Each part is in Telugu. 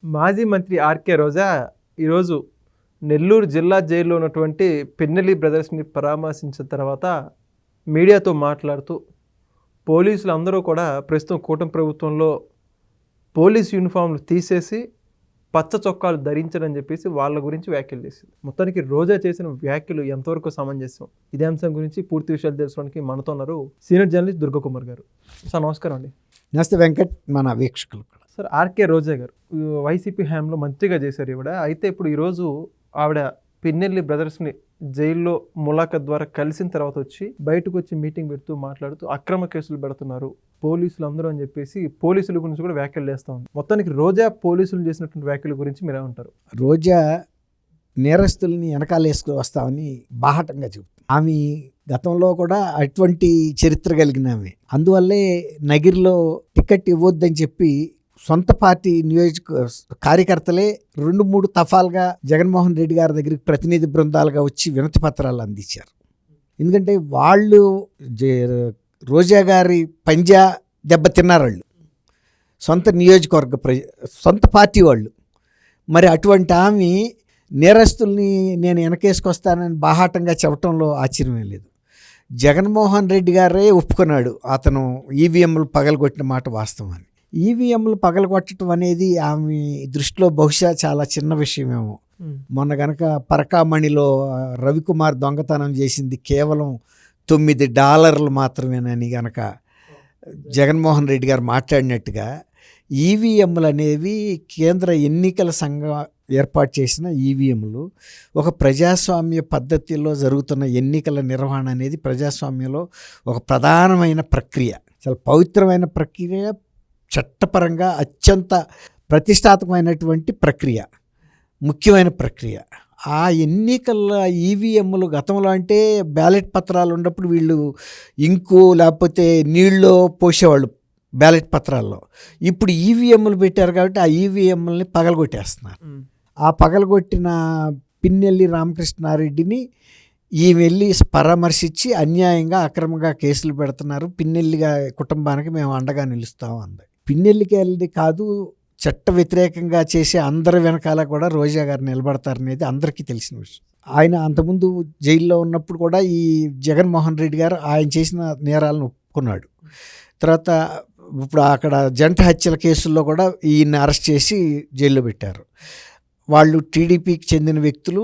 మాజీ మంత్రి ఆర్కే రోజా ఈరోజు నెల్లూరు జిల్లా జైల్లో ఉన్నటువంటి పిన్నెల్లి బ్రదర్స్ని పరామర్శించిన తర్వాత మీడియాతో మాట్లాడుతూ పోలీసులు అందరూ కూడా ప్రస్తుతం కూటమి ప్రభుత్వంలో పోలీస్ యూనిఫామ్లు తీసేసి పచ్చ చొక్కాలు ధరించడని చెప్పేసి వాళ్ళ గురించి వ్యాఖ్యలు చేసింది. మొత్తానికి రోజా చేసిన వ్యాఖ్యలు ఎంతవరకు సమంజసం, ఇదే అంశం గురించి పూర్తి విషయాలు తెలుసుకోవడానికి మనతో ఉన్నారు సీనియర్ జర్నలిస్ట్ దుర్గకుమార్ గారు. సార్ నమస్కారం అండి. నమస్తే వెంకట్, మన వీక్షకులు. సార్, ఆర్కే రోజా గారు వైసీపీ హయాంలో మంత్రిగా చేశారు ఈవిడ. అయితే ఇప్పుడు ఈరోజు ఆవిడ పిన్నెల్లి బ్రదర్స్ని జైల్లో ములాఖత్ ద్వారా కలిసిన తర్వాత వచ్చి బయటకు వచ్చి మీటింగ్ పెడుతూ మాట్లాడుతూ అక్రమ కేసులు పెడుతున్నారు పోలీసులు అందరూ అని చెప్పేసి పోలీసుల గురించి కూడా వ్యాఖ్యలు చేస్తూ ఉంది. మొత్తానికి రోజా పోలీసులు చేసినటువంటి వ్యాఖ్యల గురించి మీరు ఏమంటారు? రోజా నేరస్తుల్ని వెనకాల వేసుకు వస్తామని బాహటంగా చెబుతుంది. ఆమె గతంలో కూడా అటువంటి చరిత్ర కలిగిన ఆమె. అందువల్లే నగిరిలో టికెట్ ఇవ్వద్దని చెప్పి సొంత పార్టీ కార్యకర్తలే 2-3 దఫాలుగా జగన్మోహన్ రెడ్డి గారి దగ్గరికి ప్రతినిధి బృందాలుగా వచ్చి వినతి పత్రాలు అందించారు. ఎందుకంటే వాళ్ళు రోజా గారి పంజా దెబ్బతిన్నారు. వాళ్ళు సొంత నియోజకవర్గ సొంత పార్టీ వాళ్ళు. మరి అటువంటి ఆమె నేరస్తుల్ని నేను వెనకేసుకొస్తానని బాహాటంగా చెప్పడంలో ఆశ్చర్యమే లేదు. జగన్మోహన్ రెడ్డి గారే ఒప్పుకున్నాడు అతను ఈవీఎంలు పగలగొట్టిన మాట వాస్తవం అని. ఈవీఎంలు పగలగొట్టడం అనేది ఆమె దృష్టిలో బహుశా చాలా చిన్న విషయమేమో. మొన్న గనక పరకామణిలో రవికుమార్ దొంగతనం చేసింది కేవలం $9 మాత్రమేనని గనక జగన్మోహన్ రెడ్డి గారు మాట్లాడినట్టుగా ఈవీఎంలు అనేవి కేంద్ర ఎన్నికల సంఘం ఏర్పాటు చేసిన ఈవీఎంలు ఒక ప్రజాస్వామ్య పద్ధతిలో జరుగుతున్న ఎన్నికల నిర్వహణ అనేది ప్రజాస్వామ్యంలో ఒక ప్రధానమైన ప్రక్రియ, చాలా పవిత్రమైన ప్రక్రియ, చట్టపరంగా అత్యంత ప్రతిష్టాత్మకమైనటువంటి ప్రక్రియ, ముఖ్యమైన ప్రక్రియ. ఆ ఎన్నికల ఈవీఎంలు గతంలో అంటే బ్యాలెట్ పత్రాలు ఉన్నప్పుడు వీళ్ళు ఇంకు లేకపోతే నీళ్ళలో పోసేవాళ్ళు బ్యాలెట్ పత్రాల్లో. ఇప్పుడు ఈవీఎంలు పెట్టారు కాబట్టి ఆ ఈవీఎంలని పగలగొట్టేస్తున్నారు. ఆ పగలగొట్టిన పిన్నెల్లి రామకృష్ణారెడ్డిని ఈ వెళ్ళి పరామర్శించి అన్యాయంగా అక్రమంగా కేసులు పెడుతున్నారు, పిన్నెల్లిగా కుటుంబానికి మేము అండగా నిలుస్తాము అంది. పిన్నెల్లికి వెళ్ళి కాదు, చట్ట వ్యతిరేకంగా చేసే అందరి వెనకాల కూడా రోజా గారు నిలబడతారనేది అందరికీ తెలిసిన విషయం. ఆయన అంతకుముందు జైల్లో ఉన్నప్పుడు కూడా ఈ జగన్మోహన్ రెడ్డి గారు ఆయన చేసిన నేరాలను ఒప్పుకున్నాడు. తర్వాత ఇప్పుడు అక్కడ జంట హత్యల కేసుల్లో కూడా ఈయన్ని అరెస్ట్ చేసి జైల్లో పెట్టారు. వాళ్ళు టీడీపీకి చెందిన వ్యక్తులు.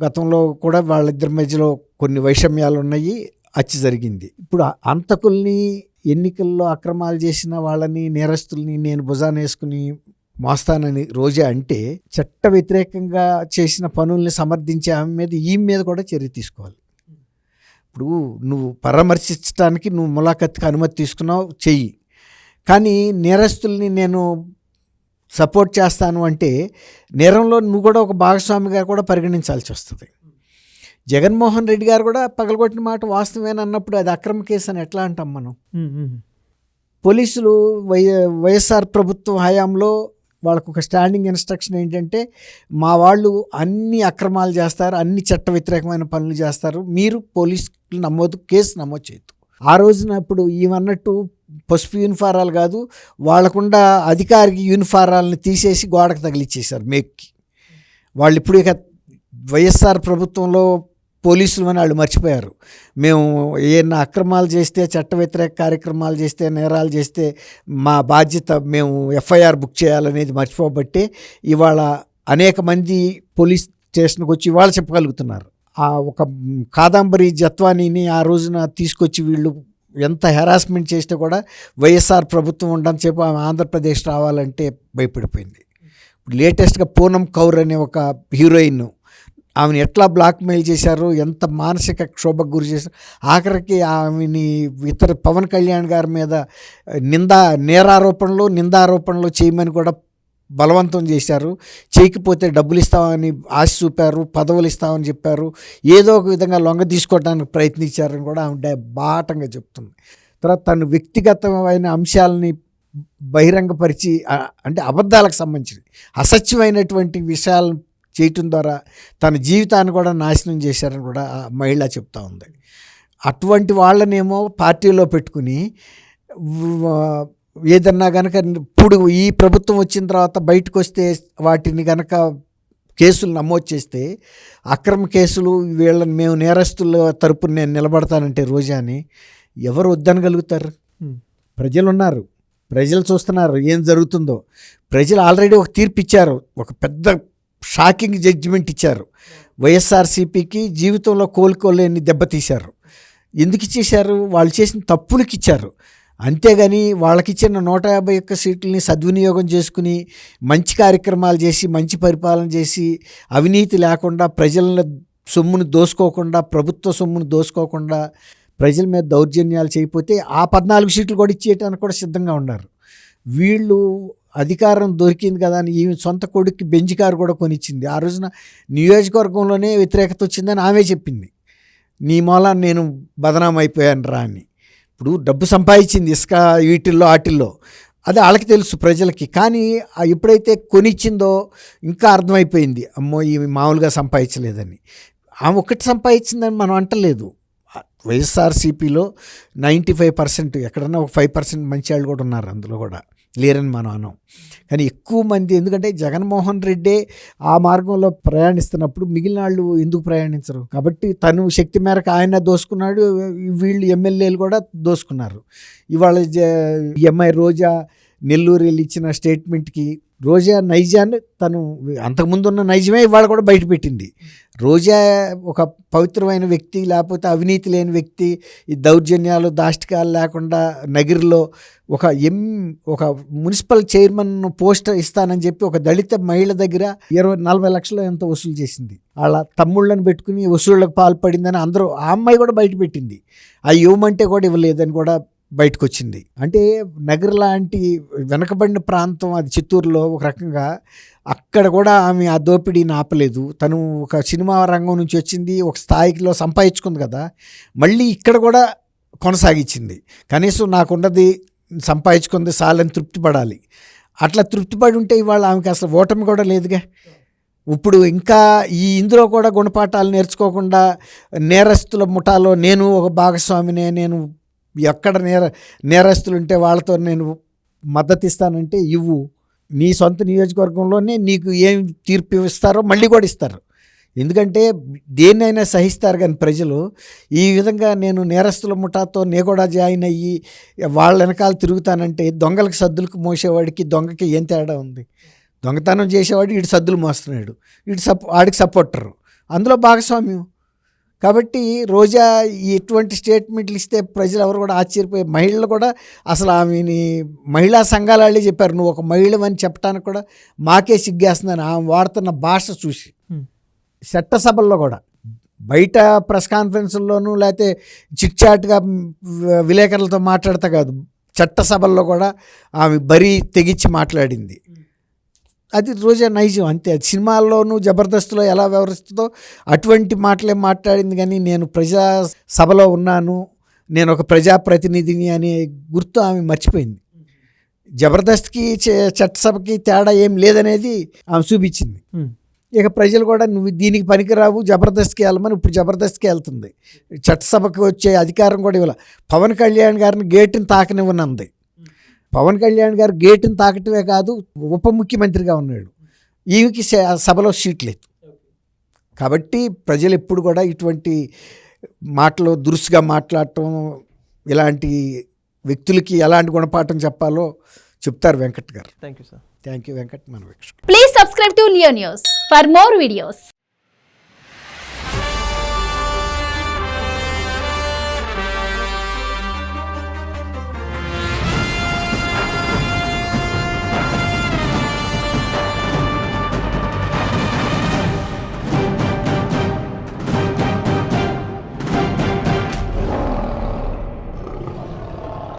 గతంలో కూడా వాళ్ళిద్దరి మధ్యలో కొన్ని వైషమ్యాలు ఉన్నాయి, హత్య జరిగింది. ఇప్పుడు అంతకుల్ని, ఎన్నికల్లో అక్రమాలు చేసిన వాళ్ళని, నేరస్తుల్ని నేను భుజాన వేసుకుని మోస్తానని రోజా అంటే చట్ట వ్యతిరేకంగా చేసిన పనుల్ని సమర్థించే ఆమె మీద ఈమె మీద కూడా చర్య తీసుకోవాలి. ఇప్పుడు నువ్వు పరామర్శించడానికి నువ్వు ములాఖత్కి అనుమతి తీసుకున్నావు, చెయ్యి. కానీ నేరస్తుల్ని నేను సపోర్ట్ చేస్తాను అంటే నేరంలో నువ్వు కూడా ఒక భాగస్వామిగా కూడా పరిగణించాల్సి వస్తుంది. జగన్మోహన్ రెడ్డి గారు కూడా పగలగొట్టిన మాట వాస్తవేనన్నప్పుడు అది అక్రమ కేసు అని ఎట్లా అంటాం మనం? పోలీసులు వైఎస్ఆర్ ప్రభుత్వం హయాంలో వాళ్ళకు ఒక స్టాండింగ్ ఇన్స్ట్రక్షన్ ఏంటంటే, మా వాళ్ళు అన్ని అక్రమాలు చేస్తారు, అన్ని చట్ట వ్యతిరేకమైన పనులు చేస్తారు, మీరు పోలీసులు కేసు నమోదు చేయొద్దు. ఆ రోజున ఇప్పుడు ఈవన్నట్టు పసుపు యూనిఫారాలు కాదు, వాళ్ళకుండా అధికారికి యూనిఫారాలను తీసేసి గోడకు తగిలిచ్చేశారు మేక్కి. వాళ్ళు ఇప్పుడు ఇక వైఎస్ఆర్ ప్రభుత్వంలో పోలీసులు అని వాళ్ళు మర్చిపోయారు. మేము ఏమైనా అక్రమాలు చేస్తే, చట్ట వ్యతిరేక కార్యక్రమాలు చేస్తే, నేరాలు చేస్తే మా బాధ్యత మేము ఎఫ్ఐఆర్ బుక్ చేయాలనేది మర్చిపోబట్టే ఇవాళ అనేక మంది పోలీస్ స్టేషన్కి వచ్చి ఇవాళ చెప్పగలుగుతున్నారు. ఆ ఒక కాదంబరి జత్వానీని ఆ రోజున తీసుకొచ్చి వీళ్ళు ఎంత హెరాస్మెంట్ చేస్తే కూడా వైఎస్ఆర్ ప్రభుత్వం ఉండని చెప్పి ఆమె ఆంధ్రప్రదేశ్ రావాలంటే భయపడిపోయింది. లేటెస్ట్గా పూనం కౌర్ అనే ఒక హీరోయిన్, ఆమెను ఎట్లా బ్లాక్మెయిల్ చేశారు, ఎంత మానసిక క్షోభకు గురి చేశారు. ఆఖరికి ఆమెని ఇతర పవన్ కళ్యాణ్ గారి మీద నిందారోపణలు చేయమని కూడా బలవంతం చేశారు. చేయకపోతే డబ్బులు ఇస్తామని ఆశ చూపారు, పదవులు ఇస్తామని చెప్పారు, ఏదో ఒక విధంగా లొంగ తీసుకోవడానికి ప్రయత్నించారని కూడా ఆమె బాటంగా చెప్తుంది. తర్వాత తను వ్యక్తిగతమైన అంశాలని బహిరంగపరిచి, అంటే అబద్ధాలకు సంబంధించి అసత్యమైనటువంటి విషయాలను చేయటం ద్వారా తన జీవితాన్ని కూడా నాశనం చేశారని కూడా మహిళ చెప్తా ఉంది. అటువంటి వాళ్ళనేమో పార్టీలో పెట్టుకుని ఏదన్నా గనక ఇప్పుడు ఈ ప్రభుత్వం వచ్చిన తర్వాత బయటకు వస్తే వాటిని గనక కేసులు నమోదు చేస్తే అక్రమ కేసులు వీళ్ళని మేము నేరస్తుల తరపున నేను నిలబడతానంటే రోజాని ఎవరు వద్దనగలుగుతారు? ప్రజలు ఉన్నారు, ప్రజలు చూస్తున్నారు ఏం జరుగుతుందో. ప్రజలు ఆల్రెడీ ఒక తీర్పు ఇచ్చారు, ఒక పెద్ద షాకింగ్ జడ్జిమెంట్ ఇచ్చారు. వైఎస్ఆర్సీపీకి జీవితంలో కోలుకోలేని దెబ్బతీశారు. ఎందుకు ఇచ్చేశారు? వాళ్ళు చేసిన తప్పులకి ఇచ్చారు. అంతేగాని వాళ్ళకిచ్చిన 151 సీట్లని సద్వినియోగం చేసుకుని మంచి కార్యక్రమాలు చేసి మంచి పరిపాలన చేసి అవినీతి లేకుండా ప్రజల సొమ్మును దోసుకోకుండా ప్రభుత్వ సొమ్మును దోసుకోకుండా ప్రజల మీద దౌర్జన్యాలు చేయకపోతే ఆ 14 సీట్లు కూడా ఇచ్చేయడానికి కూడా సిద్ధంగా ఉన్నారు. వీళ్ళు అధికారం దొరికింది కదా అని ఈమె సొంత కొడుక్కి బెంజ్ కారు కూడా కొనిచ్చింది. ఆ రోజున నియోజకవర్గంలోనే వ్యతిరేకత వచ్చిందని ఆమె చెప్పింది. నీ మూలాన్ని నేను బదనాం అయిపోయాను రా అని. ఇప్పుడు డబ్బు సంపాదించింది ఇసుక వీటిల్లో వాటిల్లో, అది వాళ్ళకి తెలుసు ప్రజలకి. కానీ ఎప్పుడైతే కొనిచ్చిందో ఇంకా అర్థమైపోయింది, అమ్మో ఇవి మామూలుగా సంపాదించలేదని. ఆమె ఒక్కటి సంపాదించిందని మనం అంటలేదు. వైఎస్ఆర్సీపీలో 95% ఎక్కడన్నా ఒక 5% మంచి వాళ్ళు కూడా ఉన్నారు, అందులో కూడా లేరని మనం అన్నాం. కానీ ఎక్కువ మంది, ఎందుకంటే జగన్మోహన్ రెడ్డే ఆ మార్గంలో ప్రయాణిస్తున్నప్పుడు మిగిలిన వాళ్ళు ఎందుకు ప్రయాణించరు? కాబట్టి తను శక్తి మేరకు ఆయన దోసుకున్నాడు, వీళ్ళు ఎమ్మెల్యేలు కూడా దోసుకున్నారు. ఇవాళ ఎంఐ రోజా నెల్లూరు వెళ్ళి ఇచ్చిన స్టేట్మెంట్కి రోజా నైజాన్ని తను అంతకుముందున్న నైజమే ఇవాళ కూడా బయటపెట్టింది. రోజా ఒక పవిత్రమైన వ్యక్తి, లేకపోతే అవినీతి లేని వ్యక్తి, ఈ దౌర్జన్యాలు దాష్టికాలు లేకుండా నగిరిలో ఒక మున్సిపల్ చైర్మన్ పోస్ట్ ఇస్తానని చెప్పి ఒక దళిత మహిళ దగ్గర 40 లక్షలు ఎంత వసూలు చేసింది. వాళ్ళ తమ్ముళ్ళని పెట్టుకుని వసూళ్లకు పాల్పడిందని అందరూ, ఆ అమ్మాయి కూడా బయటపెట్టింది. ఆ ఇవ్వమంటే కూడా ఇవ్వలేదని కూడా బయటకు వచ్చింది. అంటే నగర్ లాంటి వెనకబడిన ప్రాంతం అది, చిత్తూరులో ఒక రకంగా, అక్కడ కూడా ఆమె ఆ దోపిడీని ఆపలేదు. తను ఒక సినిమా రంగం నుంచి వచ్చింది, ఒక స్థాయిలో సంపాదించుకుంది కదా, మళ్ళీ ఇక్కడ కూడా కొనసాగించింది. కనీసం నాకున్నది సంపాదించుకుంది చాలని తృప్తి పడాలి. అట్లా తృప్తిపడి ఉంటే ఇవాళ ఆమెకి అసలు ఓటమి కూడా లేదుగా. ఇప్పుడు ఇంకా ఇందులో కూడా గుణపాఠాలు నేర్చుకోకుండా నేరస్తుల ముఠాలో నేను ఒక భాగస్వామినే, నేను ఎక్కడ నేరస్తులు ఉంటే వాళ్ళతో నేను మద్దతు ఇస్తానంటే ఇవ్వు. నీ సొంత నియోజకవర్గంలోనే నీకు ఏం తీర్పు ఇస్తారో మళ్ళీ కూడా ఇస్తారు. ఎందుకంటే దేన్నైనా సహిస్తారు కానీ ప్రజలు ఈ విధంగా నేను నేరస్తుల ముఠాతో నే కూడా జాయిన్ అయ్యి వాళ్ళ వెనకాల తిరుగుతానంటే, దొంగలకు సద్దులకు మోసేవాడికి దొంగకి ఏం తేడా ఉంది? దొంగతనం చేసేవాడు వీడు సద్దులు మోస్తున్నాడు, వాడికి సపోర్టరు, అందులో భాగస్వామ్యం. కాబట్టి రోజా ఎటువంటి స్టేట్మెంట్లు ఇస్తే ప్రజలు ఎవరు కూడా ఆశ్చర్యపోయే, మహిళలు కూడా అసలు ఆమెని మహిళా సంఘాల వాళ్ళే చెప్పారు, నువ్వు ఒక మహిళవని చెప్పడానికి కూడా మాకే సిగ్గేస్తుందని ఆమె వాడుతున్న భాష చూసి. చట్టసభల్లో కూడా, బయట ప్రెస్ కాన్ఫరెన్స్లోనూ లేకపోతే చిట్చాట్గా విలేకరులతో మాట్లాడతా కాదు, చట్టసభల్లో కూడా ఆమె బరీ తెగించి మాట్లాడింది. అది రోజా నైజం అంతే. సినిమాల్లోనూ జబర్దస్త్లో ఎలా వ్యవహరిస్తుందో అటువంటి మాటలే మాట్లాడింది. కానీ నేను ప్రజా సభలో ఉన్నాను, నేను ఒక ప్రజాప్రతినిధిని అనే గుర్తు ఆమె మర్చిపోయింది. జబర్దస్త్కి చట్టసభకి తేడా ఏం లేదనేది ఆమె చూపించింది. ఇక ప్రజలు కూడా నువ్వు దీనికి పనికిరావు, జబర్దస్త్కి వెళ్ళమని ఇప్పుడు జబర్దస్త్కి వెళ్తుంది. చట్టసభకి వచ్చే అధికారం కూడా ఇవ్వాలి. పవన్ కళ్యాణ్ గారిని గేటుని తాకనివ్వనుంది. పవన్ కళ్యాణ్ గారు గేటుని తాకటమే కాదు, ఉప ముఖ్యమంత్రిగా ఉన్నాడు, ఈమెకి సభలో సీట్ లేదు. కాబట్టి ప్రజలు ఎప్పుడు కూడా ఇటువంటి మాటలు దురుసుగా మాట్లాడటం, ఇలాంటి వ్యక్తులకి ఎలాంటి గుణపాఠం చెప్పాలో చెప్తారు వెంకట్ గారు. Thank you sir. Thank you Venkat. మన please subscribe to Leo news for more videos.